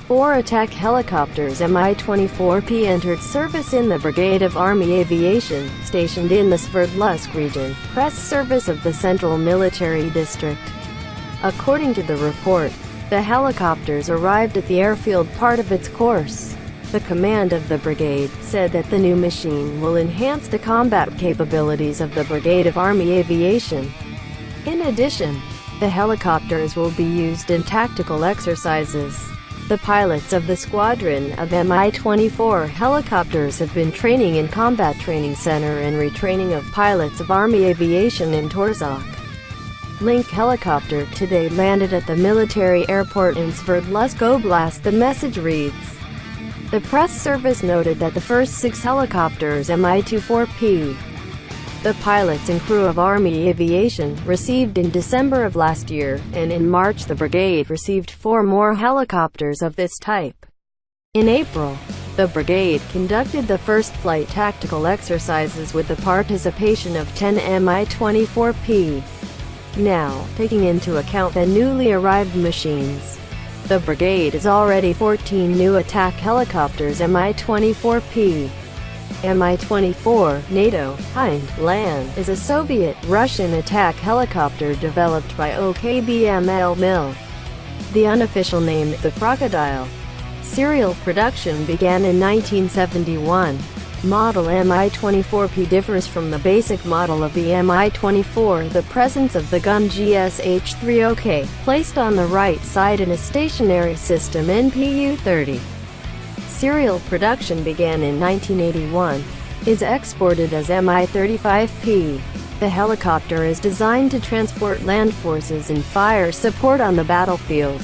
4 attack helicopters Mi-24P entered service in the Brigade of Army Aviation, stationed in the Sverdlovsk region, press service of the Central Military District. According to the report, the helicopters arrived at the airfield part of its course. The command of the brigade said that the new machine will enhance the combat capabilities of the Brigade of Army Aviation. In addition, the helicopters will be used in tactical exercises. The pilots of the squadron of Mi-24 helicopters have been training in Combat Training Center and retraining of pilots of Army Aviation in Torzhok. Link helicopter today landed at the military airport in Sverdlovsk Oblast. The message reads. The press service noted that the first 6 helicopters Mi-24P, the pilots and crew of Army Aviation, received in December of last year, and in March the brigade received 4 more helicopters of this type. In April, the brigade conducted the first flight tactical exercises with the participation of 10 Mi-24P. Now, taking into account the newly arrived machines, the brigade is already 14 new attack helicopters Mi-24P. Mi-24, NATO, Hind-Land, is a Soviet-Russian attack helicopter developed by OKBML Mil. The unofficial name is the Crocodile. Serial production began in 1971. Model Mi-24P differs from the basic model of the Mi-24, the presence of the gun GSH-30K, placed on the right side in a stationary system NPU-30. Serial production began in 1981. Is exported as Mi-35P. The helicopter is designed to transport land forces and fire support on the battlefield.